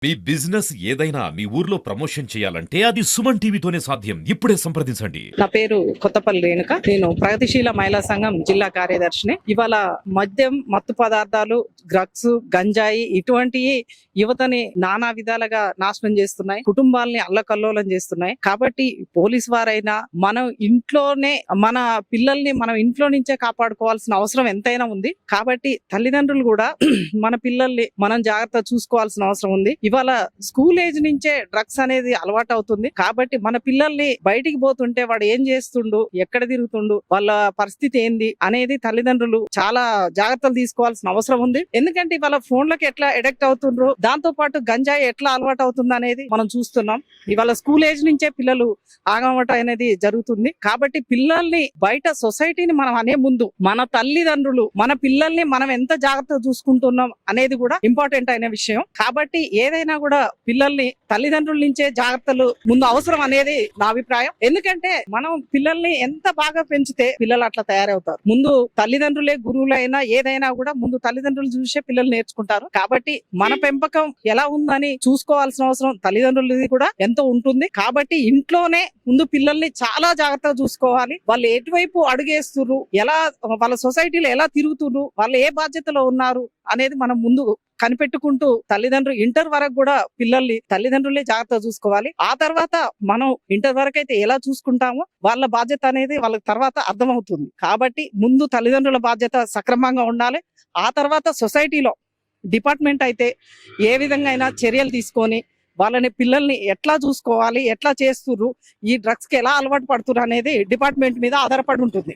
మీ business ఏదైనా మీ ఊర్లో promotion చేయాలంటే అది సుమన్ టీవీతోనే సాధ్యం. ఇప్పుడే సంప్రదించండి. నా పేరు కొత్తపల్లి రేణుక. నేను ప్రగతిశీల మహిళా సంఘం జిల్లా కార్యదర్శిని. ఇవాళ మద్యం, మత్తు పదార్థాలు, డ్రగ్స్, గంజాయి ఇటువంటి యువతని నానా విధాలుగా నాశనం చేస్తున్నాయి, కుటుంబాలని అల్లకల్లోలం చేస్తున్నాయి. కాబట్టి పోలీస్ వారైనా మనం ఇంట్లోనే మన పిల్లల్ని మనం ఇంట్లో నుంచే కాపాడుకోవాల్సిన అవసరం ఎంతైనా ఉంది. కాబట్టి తల్లిదండ్రులు కూడా మన పిల్లల్ని మనం జాగ్రత్త చూసుకోవాల్సిన అవసరం ఉంది. ఇవాళ స్కూల్ ఏజ్ నుంచే డ్రగ్స్ అనేది అలవాటు అవుతుంది. కాబట్టి మన పిల్లల్ని బయటికి పోతుంటే వాడు ఏం చేస్తుండు, ఎక్కడ తిరుగుతుండు, వాళ్ళ పరిస్థితి ఏంది అనేది తల్లిదండ్రులు చాలా జాగ్రత్తలు తీసుకోవాల్సిన అవసరం ఉంది. ఎందుకంటే ఇవాళ ఫోన్లకి ఎట్లా ఎడిక్ట్ అవుతుండ్రు, దాంతో పాటు గంజాయి ఎట్లా అలవాటు అవుతుంది అనేది మనం చూస్తున్నాం. ఇవాళ స్కూల్ ఏజ్ నుంచే పిల్లలు ఆగమట అనేది జరుగుతుంది. కాబట్టి పిల్లల్ని బయట సొసైటీని మనం అనే ముందు మన తల్లిదండ్రులు మన పిల్లల్ని మనం ఎంత జాగ్రత్తగా చూసుకుంటున్నాం అనేది కూడా ఇంపార్టెంట్ అయిన విషయం. కాబట్టి ఏదైనా కూడా పిల్లల్ని తల్లిదండ్రుల నుంచే జాగ్రత్తలు ముందు అవసరం అనేది నా అభిప్రాయం. ఎందుకంటే మనం పిల్లల్ని ఎంత బాగా పెంచితే పిల్లలు అట్లా తయారవుతారు. ముందు తల్లిదండ్రులే గురువులైనా ఏదైనా కూడా ముందు తల్లిదండ్రులు చూసే పిల్లలు నేర్చుకుంటారు. కాబట్టి మన పెంపకం ఎలా ఉందని చూసుకోవాల్సిన అవసరం తల్లిదండ్రులది కూడా ఎంతో ఉంటుంది. కాబట్టి ఇంట్లోనే ముందు పిల్లల్ని చాలా జాగ్రత్తగా చూసుకోవాలి. వాళ్ళు ఎటువైపు అడుగేస్తున్నారు, ఎలా వాళ్ళ సొసైటీలో ఎలా తిరుగుతున్నారు, వాళ్ళు ఏ బాధ్యతలో ఉన్నారు అనేది మనం ముందు కనిపెట్టుకుంటూ తల్లిదండ్రులు ఇంటర్ వరకు కూడా పిల్లల్ని తల్లిదండ్రులే జాగ్రత్తగా చూసుకోవాలి. ఆ తర్వాత మనం ఇంటర్ వరకు అయితే ఎలా చూసుకుంటామో వాళ్ళ బాధ్యత అనేది వాళ్ళకి తర్వాత అర్థమవుతుంది. కాబట్టి ముందు తల్లిదండ్రుల బాధ్యత సక్రమంగా ఉండాలి. ఆ తర్వాత సొసైటీలో డిపార్ట్మెంట్ అయితే ఏ విధంగా అయినా చర్యలు తీసుకొని వాళ్ళని పిల్లల్ని ఎట్లా చూసుకోవాలి, ఎట్లా చేస్తున్నారు, ఈ డ్రగ్స్ కి ఎలా అలవాటు పడుతున్నారు అనేది డిపార్ట్మెంట్ మీద ఆధారపడి ఉంటుంది.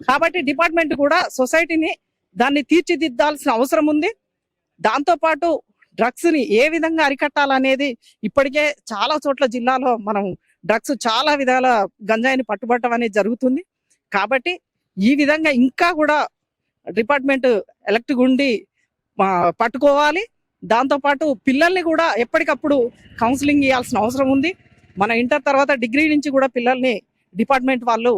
కాబట్టి డిపార్ట్మెంట్ కూడా సొసైటీని దాన్ని తీర్చిదిద్దాల్సిన అవసరం ఉంది. దాంతో పాటు డ్రగ్స్ ని ఏ విధంగా అరికట్టాలనేది ఇప్పటికే చాలా చోట్ల జిల్లాలో మనం డ్రగ్స్ చాలా విధాల గంజాయిని పట్టుబట్టడం అనేది జరుగుతుంది. కాబట్టి ఈ విధంగా ఇంకా కూడా డిపార్ట్మెంట్ ఎలక్ట్గా ఉండి పట్టుకోవాలి. దాంతో పాటు పిల్లల్ని కూడా ఎప్పటికప్పుడు కౌన్సిలింగ్ ఇవ్వాల్సిన అవసరం ఉంది. మన ఇంటర్ తర్వాత డిగ్రీ నుంచి కూడా పిల్లల్ని డిపార్ట్మెంట్ వాళ్ళు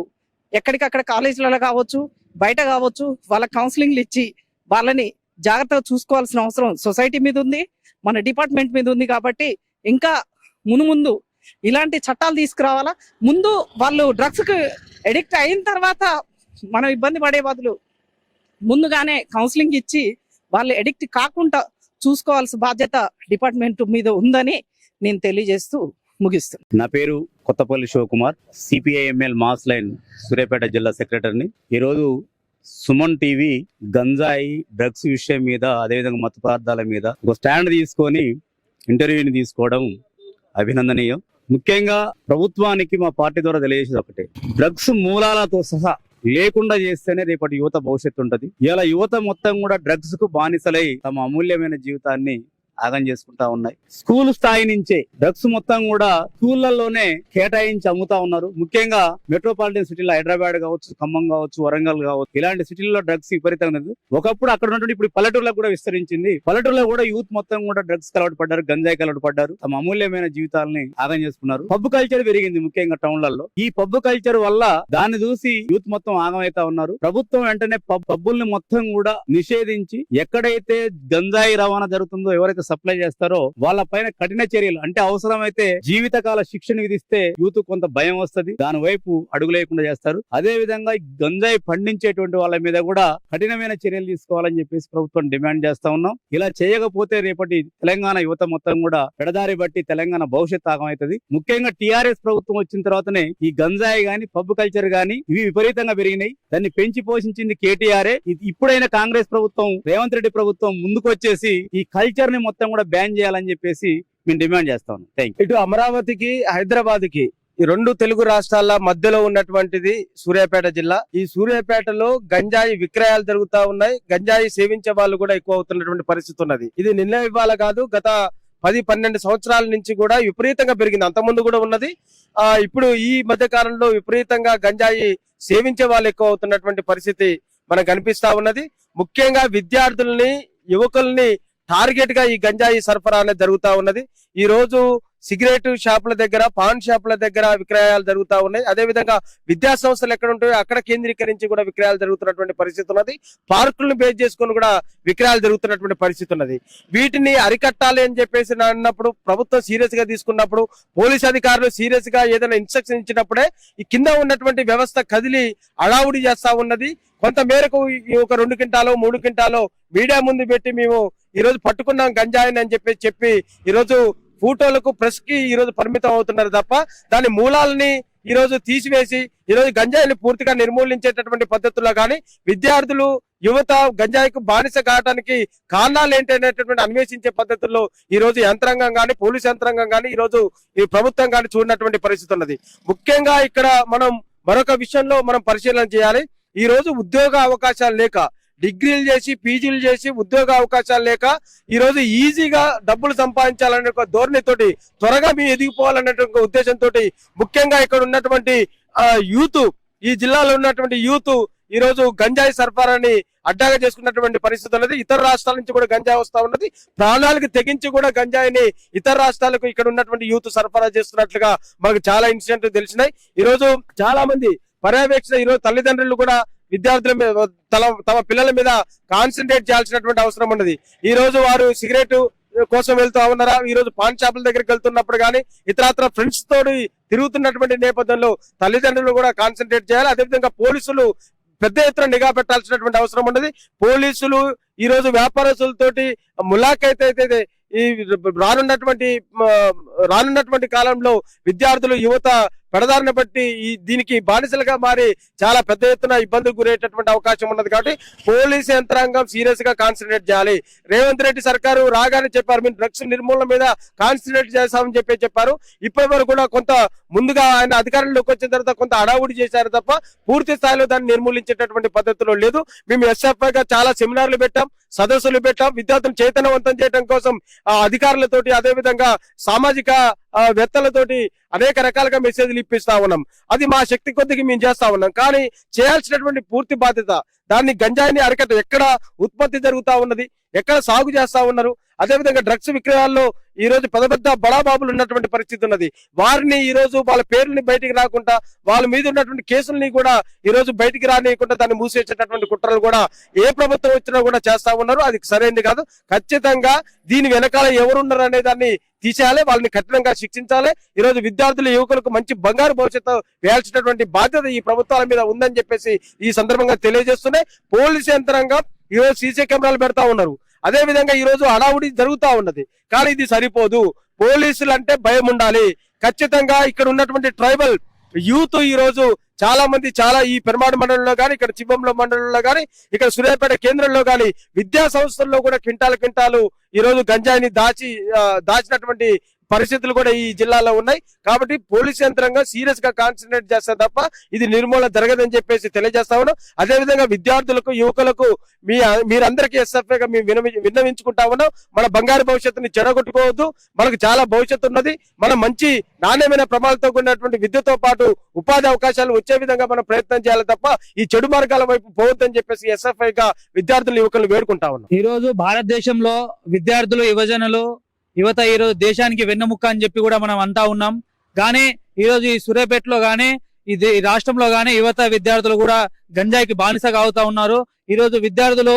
ఎక్కడికక్కడ కాలేజీలలో కావచ్చు, బయట కావచ్చు, వాళ్ళ కౌన్సిలింగ్లు ఇచ్చి వాళ్ళని జాగ్రత్తగా చూసుకోవాల్సిన అవసరం సొసైటీ మీద ఉంది, మన డిపార్ట్మెంట్ మీద ఉంది. కాబట్టి ఇంకా ముందు ఇలాంటి చట్టాలు తీసుకురావాలా. ముందు వాళ్ళు డ్రగ్స్ కు అడిక్ట్ అయిన తర్వాత మనం ఇబ్బంది పడే బదులు ముందుగానే కౌన్సిలింగ్ ఇచ్చి వాళ్ళు అడిక్ట్ కాకుండా చూసుకోవాల్సిన బాధ్యత డిపార్ట్మెంట్ మీద ఉందని నేను తెలియజేస్తూ ముగిస్తాను. నా పేరు Kothapalli Shivakumar, CPIML mass line Suryapet జిల్లా సెక్రటరీని. ఈరోజు సుమన్ టీవీ గంజాయి డ్రగ్స్ విషయం మీద, అదేవిధంగా మత్తు పదార్థాల మీద ఒక స్టాండ్ తీసుకొని ఇంటర్వ్యూని తీసుకోవడం అభినందనీయం. ముఖ్యంగా ప్రభుత్వానికి మా పార్టీ ద్వారా తెలియజేసేది ఒకటే, డ్రగ్స్ మూలాలతో సహా లేకుండా చేస్తేనే రేపటి యువత భవిష్యత్తు ఉంటది. ఇలా యువత మొత్తం కూడా డ్రగ్స్ కు బానిసలై తమ అమూల్యమైన జీవితాన్ని ఆగం చేసుకుంటా ఉన్నాయి. స్కూల్ స్థాయి నుంచే డ్రగ్స్ మొత్తం కూడా స్కూళ్లలోనే కేటాయించి అమ్ముతా ఉన్నారు. ముఖ్యంగా మెట్రోపాలిటన్ సిటీలో హైదరాబాద్ కావచ్చు, ఖమ్మం కావచ్చు, వరంగల్ కావచ్చు, ఇలాంటి సిటీల్లో డ్రగ్స్ విపరీతంగా ఉంది. ఒకప్పుడు అక్కడ ఉన్నటువంటి ఇప్పుడు పల్లెటూరులకు కూడా విస్తరించింది. పల్లెటూరులో కూడా యూత్ మొత్తం కూడా డ్రగ్స్ అలవాటు పడ్డారు, గంజాయికి అలవాటు పడ్డారు, తమ అమూల్యమైన జీవితాలని ఆగం చేసుకున్నారు. పబ్ కల్చర్ పెరిగింది ముఖ్యంగా టౌన్లలో. ఈ పబ్ కల్చర్ వల్ల దాన్ని చూసి యూత్ మొత్తం ఆగమైతా ఉన్నారు. ప్రభుత్వం వెంటనే పబ్బుల్ని మొత్తం కూడా నిషేధించి ఎక్కడైతే గంజాయి రవాణా జరుగుతుందో, ఎవరైతే సప్లై చేస్తారో వాళ్ళ పైన కఠిన చర్యలు, అంటే అవసరమైతే జీవితకాల శిక్షణ విధిస్తే యూత్ కొంత భయం వస్తుంది, దాని వైపు అడుగులేకుండా చేస్తారు. అదే విధంగా గంజాయి పండించేటువంటి వాళ్ళ మీద కూడా కఠినమైన చర్యలు తీసుకోవాలని చెప్పేసి ప్రభుత్వం డిమాండ్ చేస్తా ఉన్నాం. ఇలా చేయకపోతే రేపటి తెలంగాణ యువత మొత్తం కూడా పెడదారి బట్టి తెలంగాణ భవిష్యత్ ఆగమవుతుంది. ముఖ్యంగా టిఆర్ఎస్ ప్రభుత్వం వచ్చిన తర్వాతనే ఈ గంజాయి గాని పబ్ కల్చర్ గాని ఇవి విపరీతంగా పెరిగినాయి. దాన్ని పెంచి పోషించింది కేటీఆర్. ఇప్పుడైనా కాంగ్రెస్ ప్రభుత్వం, రేవంత్ రెడ్డి ప్రభుత్వం ముందుకు వచ్చేసి ఈ కల్చర్ ని మొత్తం కూడా బ్యాన్ చేయాలని చెప్పేసి మేము డిమాండ్ చేస్తా ఉన్నాం. Thank you. ఇటు అమరావతికి, హైదరాబాద్ కి, ఈ రెండు తెలుగు రాష్ట్రాల మధ్యలో ఉన్నటువంటిది సూర్యాపేట జిల్లా. ఈ సూర్యాపేటలో గంజాయి విక్రయాలు జరుగుతా ఉన్నాయి. గంజాయి సేవించే వాళ్ళు కూడా ఎక్కువ అవుతున్నటువంటి పరిస్థితి ఉన్నది. ఇది నిన్న ఇవాళ కాదు, గత 10-12 సంవత్సరాల నుంచి కూడా విపరీతంగా పెరిగింది. అంతకుముందు కూడా ఉన్నది. ఇప్పుడు ఈ మధ్య కాలంలో విపరీతంగా గంజాయి సేవించే వాళ్ళు ఎక్కువ అవుతున్నటువంటి పరిస్థితి మనకు కనిపిస్తా ఉన్నది. ముఖ్యంగా విద్యార్థుల్ని, యువకుల్ని టార్గెట్ గా ఈ గంజాయి సరఫరా అనేది జరుగుతా ఉన్నది. ఈ రోజు సిగరెట్ షాపుల దగ్గర, పాన్ షాపుల దగ్గర విక్రయాలు జరుగుతా ఉన్నాయి. అదే విధంగా విద్యా సంస్థలు ఎక్కడ ఉంటాయో అక్కడ కేంద్రీకరించి కూడా విక్రయాలు జరుగుతున్నటువంటి పరిస్థితి ఉన్నది. పార్కులను బేస్ చేసుకొని కూడా విక్రయాలు జరుగుతున్నటువంటి పరిస్థితి ఉన్నది. వీటిని అరికట్టాలి అని చెప్పేసి అన్నప్పుడు ప్రభుత్వం సీరియస్ గా తీసుకున్నప్పుడు, పోలీస్ అధికారులు సీరియస్ గా ఏదైనా ఇన్స్ట్రక్షన్ ఇచ్చినప్పుడే ఈ కింద ఉన్నటువంటి వ్యవస్థ కదిలి అడావుడి చేస్తా ఉన్నది. కొంత మేరకు ఒక 2 క్వింటాలో 3 క్వింటాలో మీడియా ముందు పెట్టి మేము ఈ రోజు పట్టుకున్నాం గంజాయిని అని చెప్పి ఈరోజు ఫోటోలకు ప్రెస్ కి ఈ రోజు పరిమితం అవుతున్నారు తప్ప దాని మూలాలని ఈ రోజు తీసివేసి ఈ రోజు గంజాయిని పూర్తిగా నిర్మూలించేటటువంటి పద్ధతుల్లో కానీ, విద్యార్థులు యువత గంజాయికి బానిస కావడానికి కారణాలు ఏంటనేటటువంటి అన్వేషించే పద్ధతుల్లో ఈ రోజు యంత్రాంగం కానీ, పోలీస్ యంత్రాంగం కానీ, ఈ రోజు ఈ ప్రభుత్వం కానీ చూడనటువంటి పరిస్థితి ఉన్నది. ముఖ్యంగా ఇక్కడ మనం మరొక విషయంలో మనం పరిశీలన చేయాలి. ఈ రోజు ఉద్యోగ అవకాశాలు లేక, డిగ్రీలు చేసి పీజీలు చేసి ఉద్యోగ అవకాశాలు లేక ఈ రోజు ఈజీగా డబ్బులు సంపాదించాలనే ఒక ధోరణితోటి, త్వరగా మేము ఎదిగిపోవాలనే ఉద్దేశంతో ముఖ్యంగా ఇక్కడ ఉన్నటువంటి యూత్, ఈ జిల్లాలో ఉన్నటువంటి యూత్ ఈ రోజు గంజాయి సరఫరాని అడ్డాగా చేసుకున్నటువంటి పరిస్థితి ఉన్నది. ఇతర రాష్ట్రాల నుంచి కూడా గంజాయి వస్తా ఉన్నది. ప్రాణాలకు తెగించి కూడా గంజాయిని ఇతర రాష్ట్రాలకు ఇక్కడ ఉన్నటువంటి యూత్ సరఫరా చేస్తున్నట్లుగా మనకు చాలా ఇన్సిడెంట్లు తెలిసినాయి. ఈ రోజు చాలా మంది పర్యవేక్షణ, ఈ రోజు తల్లిదండ్రులు కూడా విద్యార్థుల మీద తమ పిల్లల మీద కాన్సన్ట్రేట్ చేయాల్సినటువంటి అవసరం ఉన్నది. ఈ రోజు వారు సిగరెట్ కోసం వెళ్తూ ఉన్నారా, ఈ రోజు పాన్ షాపుల దగ్గరికి వెళ్తున్నప్పుడు కానీ ఇతరత్ర ఫ్రెండ్స్ తోటి తిరుగుతున్నటువంటి నేపథ్యంలో తల్లిదండ్రులు కూడా కాన్సన్ట్రేట్ చేయాలి. అదేవిధంగా పోలీసులు పెద్ద ఎత్తున నిఘా పెట్టాల్సినటువంటి అవసరం ఉన్నది. పోలీసులు ఈ రోజు వ్యాపారస్తులతోటి ములాఖైతే ఈ రానున్నటువంటి కాలంలో విద్యార్థులు, యువత పెడదారిని బట్టి దీనికి బానిసలుగా మారి చాలా పెద్ద ఎత్తున ఇబ్బందులు గురయ్యేటటువంటి అవకాశం ఉన్నది. కాబట్టి పోలీసు యంత్రాంగం సీరియస్ గా కాన్సన్ట్రేట్ చేయాలి. రేవంత్ రెడ్డి సర్కారు రాగానే చెప్పారు, మేము డ్రగ్స్ నిర్మూలన మీద కాన్సన్ట్రేట్ చేస్తామని చెప్పారు. ఇప్పటి వరకు కూడా కొంత ముందుగా ఆయన అధికారంలోకి వచ్చిన తర్వాత కొంత అడావుడి చేశారు తప్ప పూర్తి స్థాయిలో దాన్ని నిర్మూలించేటటువంటి పద్ధతిలో లేదు. మేము ఎస్ఎఫ్ఐ గా చాలా సెమినార్లు పెట్టాం, సదస్సులు పెట్టాం. విద్యార్థులను చైతన్యవంతం చేయడం కోసం అధికారులతోటి, అదే విధంగా సామాజిక వేత్తలతోటి అనేక రకాలుగా మెసేజ్లు ఇప్పిస్తా ఉన్నాం. అది మా శక్తి కొద్దిగా మేము చేస్తా ఉన్నాం. కానీ చేయాల్సినటువంటి పూర్తి బాధ్యత దాన్ని గంజాయిని అరికట్ట, ఎక్కడ ఉత్పత్తి జరుగుతా ఉన్నది, ఎక్కడ సాగు చేస్తా ఉన్నారు, అదేవిధంగా డ్రగ్స్ విక్రయాల్లో ఈ రోజు పెద్ద పెద్ద బడాబాబులు ఉన్నటువంటి పరిస్థితి ఉన్నది. వారిని ఈ రోజు వాళ్ళ పేర్లని బయటికి రాకుండా, వాళ్ళ మీద ఉన్నటువంటి కేసుల్ని కూడా ఈ రోజు బయటికి రానియకుండా దాన్ని మూసేసేటటువంటి కుట్రలు కూడా ఏ ప్రభుత్వం వచ్చినా కూడా చేస్తా ఉన్నారు. అది సరైనది కాదు. ఖచ్చితంగా దీని వెనకాల ఎవరున్నారు అనే దాన్ని తీసేయాలి, వాళ్ళని కఠినంగా శిక్షించాలి. ఈ రోజు విద్యార్థులు, యువకులకు మంచి బంగారు భవిష్యత్తు వేయాల్సినటువంటి బాధ్యత ఈ ప్రభుత్వాల మీద ఉందని చెప్పేసి ఈ సందర్భంగా తెలియజేస్తున్నాయి. పోలీసు యంత్రాంగం ఈ రోజు సీసీ కెమెరాలు పెడతా ఉన్నారు. అదే విధంగా ఈ రోజు హడావుడి జరుగుతా ఉన్నది. కానీ ఇది సరిపోదు. పోలీసులు అంటే భయం ఉండాలి. ఖచ్చితంగా ఇక్కడ ఉన్నటువంటి ట్రైబల్ యూత్ ఈ రోజు చాలా మంది ఈ పెరుమాడు మండలంలో కానీ, ఇక్కడ చిబ్బంలో మండలంలో కానీ, ఇక్కడ సూర్యాపేట కేంద్రంలో కానీ విద్యా సంస్థల్లో కూడా క్వింటాలు ఈ రోజు గంజాయిని దాచినటువంటి పరిస్థితులు కూడా ఈ జిల్లాలో ఉన్నాయి. కాబట్టి పోలీస్ యంత్రాంగం సీరియస్ గా కాన్సన్ట్రేట్ చేస్తే తప్ప ఇది నిర్మూలన జరగదని చెప్పేసి తెలియజేస్తా ఉన్నాం. అదేవిధంగా విద్యార్థులకు, యువకులకు మీరందరికీ ఎస్ఎఫ్ఐగా మేము విన్నవించుకుంటా ఉన్నాం. మన బంగారు భవిష్యత్తుని చెడగొట్టుకోవద్దు. మనకు చాలా భవిష్యత్తు ఉన్నది. మనం మంచి నాణ్యమైన ప్రమాణాలతో కూడినటువంటి విద్యతో పాటు ఉపాధి అవకాశాలు వచ్చే విధంగా మనం ప్రయత్నం చేయాలి తప్ప ఈ చెడు మార్గాల వైపు పోవద్దని చెప్పేసి ఎస్ఎఫ్ఐగా విద్యార్థులు, యువకులు వేడుకుంటా ఉన్నాం. ఈ రోజు భారతదేశంలో విద్యార్థులు, యువత ఈ రోజు దేశానికి వెన్నెముక్క అని చెప్పి కూడా మనం అంటా ఉన్నాం. కానీ ఈ రోజు ఈ సూర్యాపేటలో గానీ, ఇది రాష్ట్రంలో గానీ యువత, విద్యార్థులు కూడా గంజాయికి బానిసగా అవుతా ఉన్నారు. ఈ రోజు విద్యార్థులు,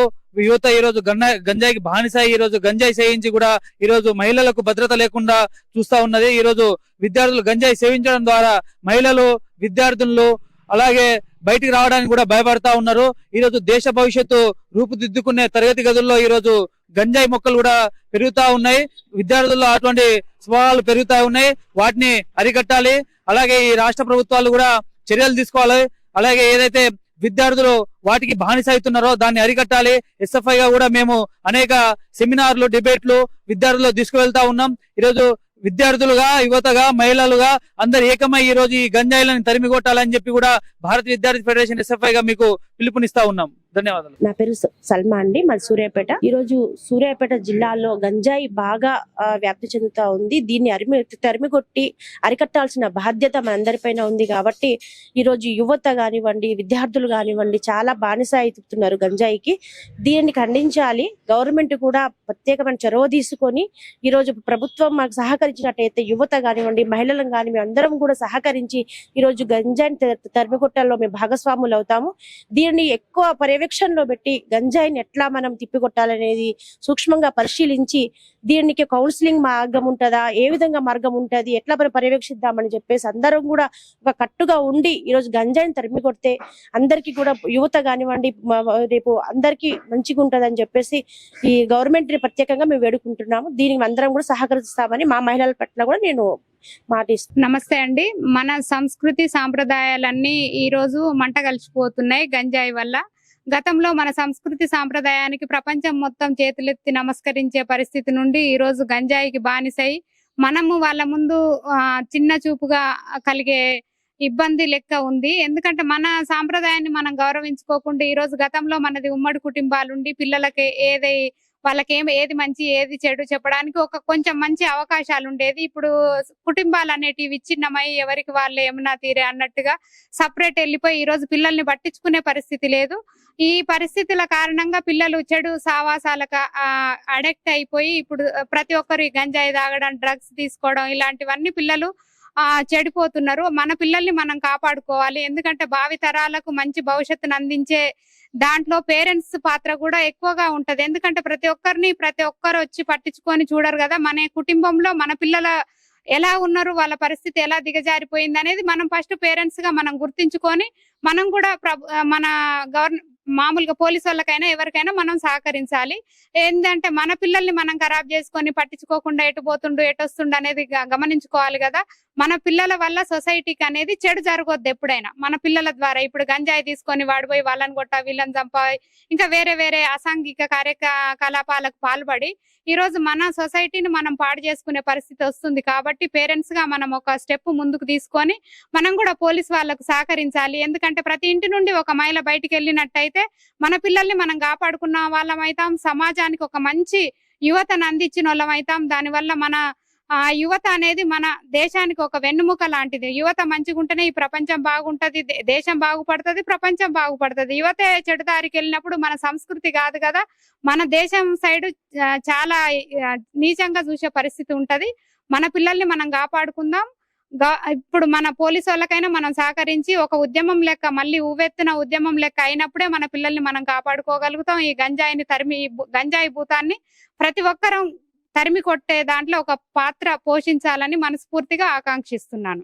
యువత ఈ రోజు గంజాయికి బానిస, ఈ రోజు గంజాయి సేవించి కూడా ఈ రోజు మహిళలకు భద్రత లేకుండా చూస్తా ఉన్నది. ఈ రోజు విద్యార్థులు గంజాయి సేవించడం ద్వారా మహిళలు, విద్యార్థులు అలాగే బయటికి రావడానికి కూడా భయపడతా ఉన్నారు. ఈ రోజు దేశ భవిష్యత్తు రూపుదిద్దుకునే తరగతి గదుల్లో ఈ రోజు గంజాయి మొక్కలు కూడా పెరుగుతా ఉన్నాయి. విద్యార్థుల్లో అటువంటి స్వభావాలు పెరుగుతా ఉన్నాయి. వాటిని అరికట్టాలి. అలాగే ఈ రాష్ట్ర ప్రభుత్వాలు కూడా చర్యలు తీసుకోవాలి. అలాగే ఏదైతే విద్యార్థులు వాటికి బానిస అవుతున్నారో దాన్ని అరికట్టాలి. ఎస్ఎఫ్ఐగా కూడా మేము అనేక సెమినార్లు, డిబేట్లు విద్యార్థులు తీసుకువెళ్తా ఉన్నాం. ఈరోజు విద్యార్థులుగా, యువతగా, మహిళలుగా అందరు ఏకమై ఈ రోజు ఈ గంజాయిలను తరిమి కొట్టాలని చెప్పి కూడా భారత విద్యార్థి ఫెడరేషన్ ఎస్ఎఫ్ఐగా మీకు పిలుపునిస్తా ఉన్నాం. ధన్యవాదాలు. నా పేరు సల్మా అండి, మాది సూర్యాపేట. ఈ రోజు సూర్యాపేట జిల్లాలో గంజాయి బాగా వ్యాప్తి చెందుతా ఉంది. దీన్ని తరిమికొట్టి అరికట్టాల్సిన బాధ్యత మనందరిపైన ఉంది. కాబట్టి ఈ రోజు యువత కానివ్వండి, విద్యార్థులు కానివ్వండి చాలా బానిస అవుతున్నారు గంజాయికి. దీన్ని ఖండించాలి. గవర్నమెంట్ కూడా ప్రత్యేకమైన చొరవ తీసుకొని ఈ రోజు ప్రభుత్వం మాకు సహకరించినట్టయితే యువత కానివ్వండి, మహిళలను కానీ మేము అందరం కూడా సహకరించి ఈ రోజు గంజాయిని తరిమికొట్టడంలో మేము భాగస్వాములు అవుతాము. దీన్ని ఎక్కువ పర్యవేక్షణలో పెట్టి గంజాయిని ఎట్లా మనం తిప్పికొట్టాలనేది సూక్ష్మంగా పరిశీలించి దీనికి కౌన్సిలింగ్ మార్గం ఉంటుందా, ఏ విధంగా మార్గం ఉంటుంది, ఎట్లా మనం పర్యవేక్షిద్దామని చెప్పేసి అందరం కూడా ఒక కట్టుగా ఉండి ఈ రోజు గంజాయిని తరిమి కొడితే అందరికీ కూడా యువత కానివ్వండి రేపు అందరికీ మంచిగా ఉంటుందని చెప్పేసి ఈ గవర్నమెంట్ ని ప్రత్యేకంగా మేము వేడుకుంటున్నాము. దీనికి అందరం కూడా సహకరిస్తామని మా మహిళల పట్ల కూడా నేను మాటిస్తున్నాను. నమస్తే అండి. మన సంస్కృతి సాంప్రదాయాలన్నీ ఈ రోజు మంట కలిసిపోతున్నాయి గంజాయి వల్ల. గతంలో మన సంస్కృతి సాంప్రదాయానికి ప్రపంచం మొత్తం చేతులెత్తి నమస్కరించే పరిస్థితి నుండి ఈ రోజు గంజాయికి బానిసై మనము వాళ్ళ ముందు చిన్న చూపుగా కలిగే ఇబ్బంది లెక్క ఉంది. ఎందుకంటే మన సాంప్రదాయాన్ని మనం గౌరవించుకోకుండా ఈ రోజు గతంలో మనది ఉమ్మడి కుటుంబాలుండి పిల్లలకి వాళ్ళకి ఏది మంచి ఏది చెడు చెప్పడానికి కొంచెం మంచి అవకాశాలు ఉండేది. ఇప్పుడు కుటుంబాలు అనేటివి విచ్ఛిన్నమై ఎవరికి వాళ్ళు ఏమన్నా తీరే అన్నట్టుగా సపరేట్ వెళ్ళిపోయి ఈ రోజు పిల్లల్ని పట్టించుకునే పరిస్థితి లేదు. ఈ పరిస్థితుల కారణంగా పిల్లలు చెడు సావాసాలకు అడిక్ట్ అయిపోయి ఇప్పుడు ప్రతి ఒక్కరు గంజాయి తాగడం, డ్రగ్స్ తీసుకోవడం ఇలాంటివన్నీ పిల్లలు చెడిపోతున్నారు. మన పిల్లల్ని మనం కాపాడుకోవాలి. ఎందుకంటే భావి తరాలకు మంచి భవిష్యత్తును అందించే దాంట్లో పేరెంట్స్ పాత్ర కూడా ఎక్కువగా ఉంటది. ఎందుకంటే ప్రతి ఒక్కరు వచ్చి పట్టించుకొని చూడరు కదా. మన కుటుంబంలో మన పిల్లల ఎలా ఉన్నారు, వాళ్ళ పరిస్థితి ఎలా దిగజారిపోయింది అనేది మనం ఫస్ట్ పేరెంట్స్ గా మనం గుర్తించుకొని మనం కూడా మన మామూలుగా పోలీసు వాళ్ళకైనా ఎవరికైనా మనం సహకరించాలి. ఏంటంటే మన పిల్లల్ని మనం ఖరాబ్ చేసుకొని పట్టించుకోకుండా ఎటు పోతుండు ఎటు వస్తుండు అనేది గమనించుకోవాలి కదా. మన పిల్లల వల్ల సొసైటీకి అనేది చెడు జరగొద్దు ఎప్పుడైనా. మన పిల్లల ద్వారా ఇప్పుడు గంజాయి తీసుకొని వాడిపోయి వాళ్ళని కొట్ట వీళ్ళని చంపా ఇంకా వేరే అసాంఘిక కార్యకలాపాలకు పాల్పడి ఈ రోజు మన సొసైటీని మనం పాడు చేసుకునే పరిస్థితి వస్తుంది. కాబట్టి పేరెంట్స్ గా మనం ఒక స్టెప్ ముందుకు తీసుకొని మనం కూడా పోలీస్ వాళ్ళకు సహకరించాలి. ఎందుకంటే ప్రతి ఇంటి నుండి ఒక మహిళ బయటికి వెళ్ళినట్టయితే మన పిల్లల్ని మనం కాపాడుకున్న వాళ్ళం అవుతాం, సమాజానికి ఒక మంచి యువతను అందించిన వాళ్ళం అవుతాం. దానివల్ల మన యువత అనేది మన దేశానికి ఒక వెన్నుముక లాంటిది. యువత మంచిగుంటేనే ఈ ప్రపంచం బాగుంటది, దేశం బాగుపడుతుంది, ప్రపంచం బాగుపడుతుంది. యువతే చెడు దారికి వెళ్ళినప్పుడు మన సంస్కృతి కాదు కదా, మన దేశం సైడ్ చాలా నీచంగా చూసే పరిస్థితి ఉంటది. మన పిల్లల్ని మనం కాపాడుకుందాం. ఇప్పుడు మన పోలీసు వాళ్ళకైనా మనం సహకరించి ఒక ఉద్యమం లెక్క మళ్ళీ ఉవ్వెత్తున ఉద్యమం లెక్క అయినప్పుడే మన పిల్లల్ని మనం కాపాడుకోగలుగుతాం. ఈ గంజాయి భూతాన్ని ప్రతి ఒక్కరం తరిమి కొట్టే దాంట్లో ఒక పాత్ర పోషించాలని మనస్ఫూర్తిగా ఆకాంక్షిస్తున్నాను.